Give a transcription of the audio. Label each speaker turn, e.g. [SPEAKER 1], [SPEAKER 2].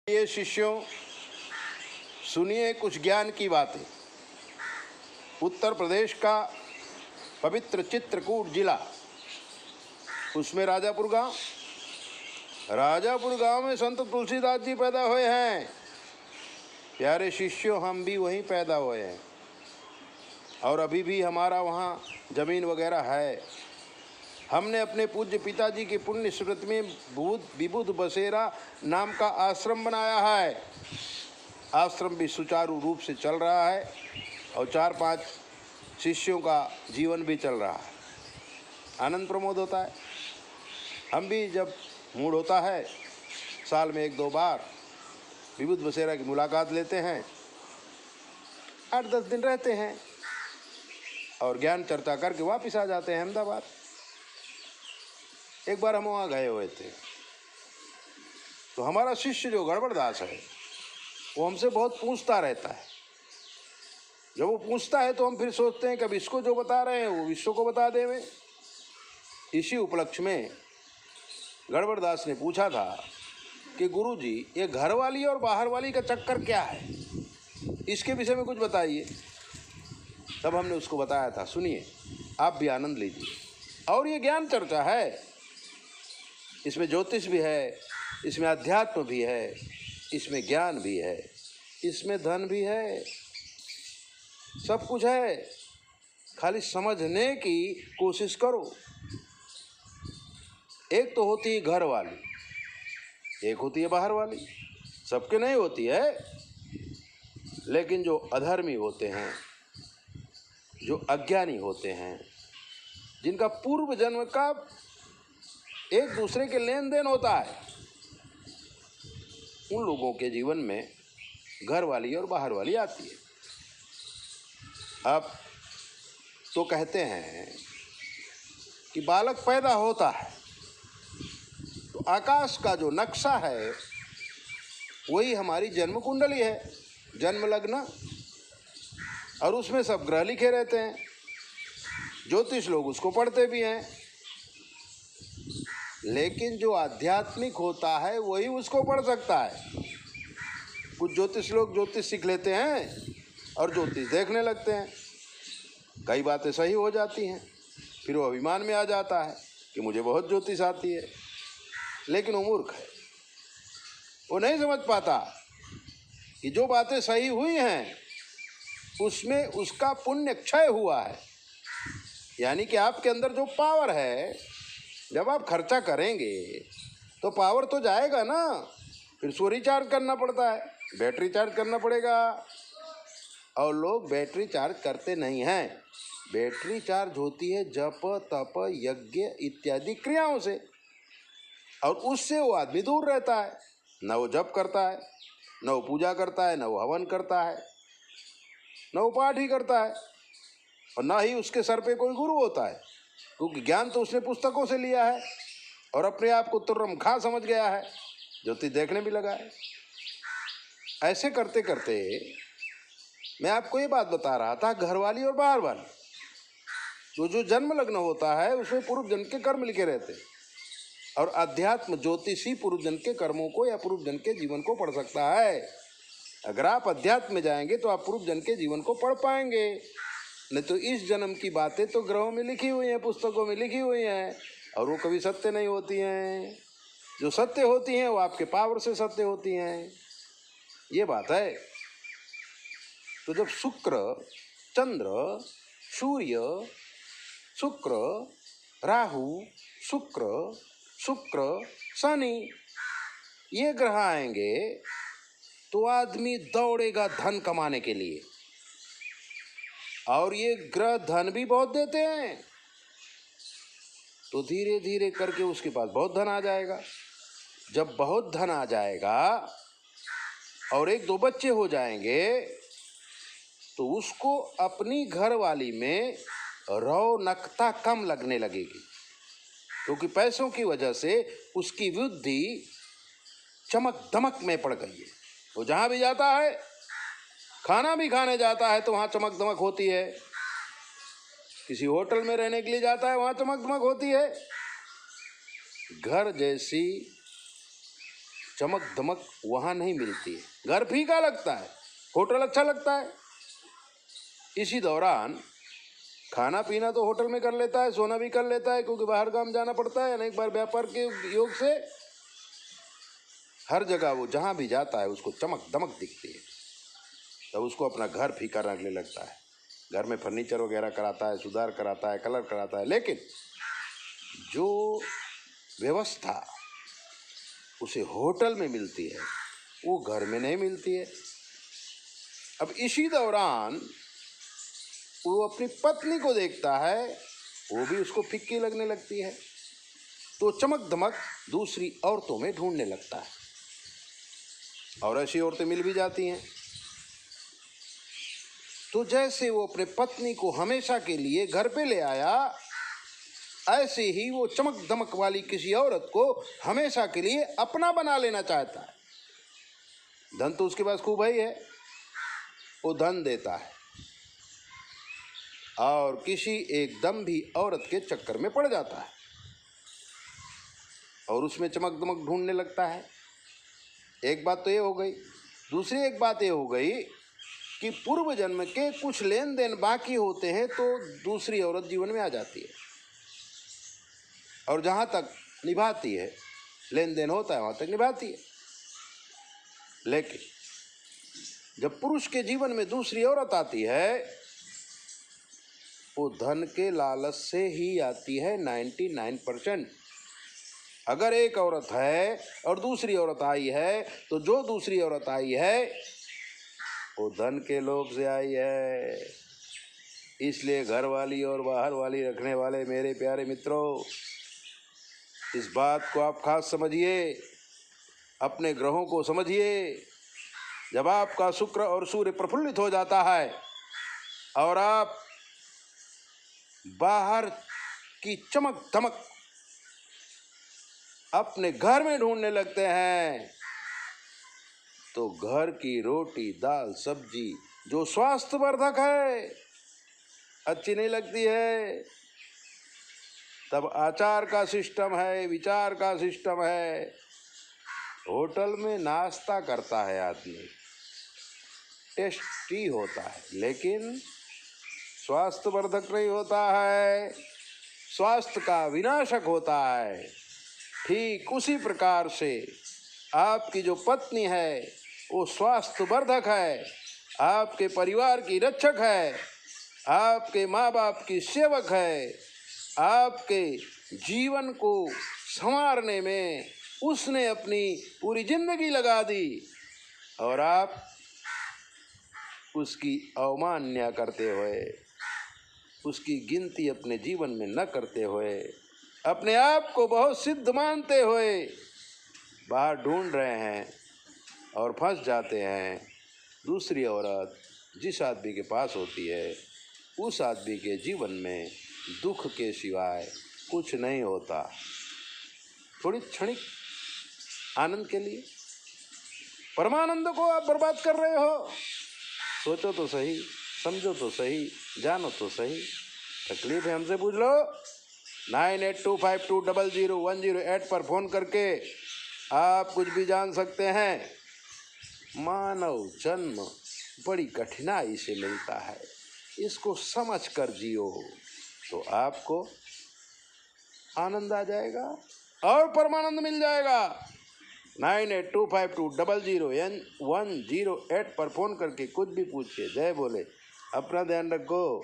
[SPEAKER 1] ये शिष्यों, सुनिए कुछ ज्ञान की बातें। उत्तर प्रदेश का पवित्र चित्रकूट जिला, उसमें राजापुर गांव में संत तुलसीदास जी पैदा हुए हैं। प्यारे शिष्यों, हम भी वहीं पैदा हुए हैं और अभी भी हमारा वहाँ जमीन वगैरह है। हमने अपने पूज्य पिताजी की पुण्य स्मृति में विबुध बसेरा नाम का आश्रम बनाया है। आश्रम भी सुचारू रूप से चल रहा है और 4-5 शिष्यों का जीवन भी चल रहा है। आनंद प्रमोद होता है। हम भी जब मूड होता है, साल में 1-2 बार विबुध बसेरा की मुलाकात लेते हैं, 8-10 दिन रहते हैं और ज्ञान चर्चा करके वापस आ जाते हैं अहमदाबाद। एक बार हम वहाँ गए हुए थे तो हमारा शिष्य जो गड़बड़दास है वो हमसे बहुत पूछता रहता है। जब वो पूछता है तो हम फिर सोचते हैं कि अब इसको जो बता रहे हैं वो विश्व को बता देवे। इसी उपलक्ष्य में गड़बड़दास ने पूछा था कि गुरुजी, ये घर वाली और बाहर वाली का चक्कर क्या है, इसके विषय में कुछ बताइए। तब हमने उसको बताया था, सुनिए, आप भी आनंद लीजिए। और ये ज्ञान चर्चा है, इसमें ज्योतिष भी है, इसमें अध्यात्म भी है, इसमें ज्ञान भी है, इसमें धन भी है, सब कुछ है। खाली समझने की कोशिश करो। एक तो होती है घर वाली, एक होती है बाहर वाली। सबके नहीं होती है, लेकिन जो अधर्मी होते हैं, जो अज्ञानी होते हैं, जिनका पूर्व जन्म का एक दूसरे के लेन देन होता है, उन लोगों के जीवन में घर वाली और बाहर वाली आती है। अब तो कहते हैं कि बालक पैदा होता है तो आकाश का जो नक्शा है वही हमारी जन्म कुंडली है, जन्म लग्न, और उसमें सब ग्रह लिखे रहते हैं। ज्योतिष लोग उसको पढ़ते भी हैं, लेकिन जो आध्यात्मिक होता है वही उसको पढ़ सकता है। कुछ ज्योतिष लोग ज्योतिष सीख लेते हैं और ज्योतिष देखने लगते हैं, कई बातें सही हो जाती हैं, फिर वो अभिमान में आ जाता है कि मुझे बहुत ज्योतिष आती है। लेकिन वो मूर्ख है, वो नहीं समझ पाता कि जो बातें सही हुई हैं उसमें उसका पुण्य क्षय हुआ है। यानी कि आपके अंदर जो पावर है, जब आप खर्चा करेंगे तो पावर तो जाएगा ना, फिर उसको रिचार्ज करना पड़ता है, बैटरी चार्ज करना पड़ेगा। और लोग बैटरी चार्ज करते नहीं हैं। बैटरी चार्ज होती है जप तप यज्ञ इत्यादि क्रियाओं से, और उससे वो आदमी दूर रहता है। न वो जप करता है, न वो पूजा करता है, न वो हवन करता है, न वो पाठ ही करता है, और ना ही उसके सर पे कोई गुरु होता है, क्योंकि ज्ञान तो उसने पुस्तकों से लिया है और अपने आप को तुर्रमखा समझ गया है, ज्योतिष देखने भी लगा है। ऐसे करते करते मैं आपको ये बात बता रहा था, घर वाली और बाहर वाली, तो जो जन्म लग्न होता है उसमें पूर्व जन्म के कर्म लिखे रहते हैं, और अध्यात्म ज्योतिषी पूर्व जन्म के कर्मों को या पूर्व जन्म के जीवन को पढ़ सकता है। अगर आप अध्यात्म में जाएंगे तो आप पूर्व जन्म के जीवन को पढ़ पाएंगे, नहीं तो इस जन्म की बातें तो ग्रहों में लिखी हुई हैं, पुस्तकों में लिखी हुई हैं, और वो कभी सत्य नहीं होती हैं। जो सत्य होती हैं वो आपके पावर से सत्य होती हैं, ये बात है। तो जब शुक्र, चंद्र, सूर्य, शुक्र, राहु, शुक्र, शनि, ये ग्रह आएंगे तो आदमी दौड़ेगा धन कमाने के लिए, और ये ग्रह धन भी बहुत देते हैं, तो धीरे धीरे करके उसके पास बहुत धन आ जाएगा। जब बहुत धन आ जाएगा और 1-2 बच्चे हो जाएंगे तो उसको अपनी घरवाली में रौनकता कम लगने लगेगी, क्योंकि पैसों की वजह से उसकी बुद्धि चमक दमक में पड़ गई है। वो जहाँ भी जाता है, खाना भी खाने जाता है तो वहाँ चमक दमक होती है, किसी होटल में रहने के लिए जाता है वहाँ चमक दमक होती है। घर जैसी चमक दमक वहाँ नहीं मिलती है। घर फीका लगता है, होटल अच्छा लगता है। इसी दौरान खाना पीना तो होटल में कर लेता है, सोना भी कर लेता है, क्योंकि बाहर गांव जाना पड़ता है अनेक बार व्यापार के योग से। हर जगह वो जहाँ भी जाता है उसको चमक दमक दिखती है, तब उसको अपना घर फीका लगने लगता है। घर में फर्नीचर वगैरह कराता है, सुधार कराता है, कलर कराता है, लेकिन जो व्यवस्था उसे होटल में मिलती है वो घर में नहीं मिलती है। अब इसी दौरान वो अपनी पत्नी को देखता है, वो भी उसको फिक्की लगने लगती है, तो चमक दमक दूसरी औरतों में ढूंढने लगता है, और ऐसी औरतें मिल भी जाती हैं। तो जैसे वो अपने पत्नी को हमेशा के लिए घर पे ले आया, ऐसे ही वो चमक दमक वाली किसी औरत को हमेशा के लिए अपना बना लेना चाहता है। धन तो उसके पास खूब ही है, वो धन देता है और किसी एक दम्भी औरत के चक्कर में पड़ जाता है और उसमें चमक दमक ढूंढने लगता है। एक बात तो ये हो गई। दूसरी एक बात ये हो गई कि पूर्व जन्म के कुछ लेन देन बाकी होते हैं तो दूसरी औरत जीवन में आ जाती है और जहाँ तक निभाती है, लेन देन होता है वहाँ तक निभाती है। लेकिन जब पुरुष के जीवन में दूसरी औरत आती है, वो धन के लालच से ही आती है 99%। अगर एक औरत है और दूसरी औरत आई है, तो जो दूसरी औरत आई है वो धन के लोभ से आई है। इसलिए घर वाली और बाहर वाली रखने वाले मेरे प्यारे मित्रों, इस बात को आप खास समझिए, अपने ग्रहों को समझिए। जब आपका शुक्र और सूर्य प्रफुल्लित हो जाता है और आप बाहर की चमक धमक अपने घर में ढूंढने लगते हैं, तो घर की रोटी दाल सब्जी जो स्वास्थ्यवर्धक है अच्छी नहीं लगती है। तब आचार का सिस्टम है, विचार का सिस्टम है। होटल में नाश्ता करता है आदमी, टेस्टी होता है, लेकिन स्वास्थ्यवर्धक नहीं होता है, स्वास्थ्य का विनाशक होता है। ठीक उसी प्रकार से आपकी जो पत्नी है वो स्वास्थ्यवर्धक है, आपके परिवार की रक्षक है, आपके माँ बाप की सेवक है, आपके जीवन को संवारने में उसने अपनी पूरी जिंदगी लगा दी और आप उसकी अवमानना करते हुए, उसकी गिनती अपने जीवन में न करते हुए, अपने आप को बहुत सिद्ध मानते हुए बाहर ढूंढ रहे हैं और फंस जाते हैं। दूसरी औरत जिस आदमी के पास होती है, उस आदमी के जीवन में दुख के सिवाय कुछ नहीं होता। थोड़ी क्षणिक आनंद के लिए परमानंद को आप बर्बाद कर रहे हो। सोचो तो सही, समझो तो सही, जानो तो सही। तकलीफ है हमसे पूछ लो। 9825200108 पर फोन करके आप कुछ भी जान सकते हैं। मानव जन्म बड़ी कठिनाई से मिलता है, इसको समझ कर जियो तो आपको आनंद आ जाएगा और परमानंद मिल जाएगा। 9825200108 पर फोन करके कुछ भी पूछिए। जय बोले। अपना ध्यान रखो।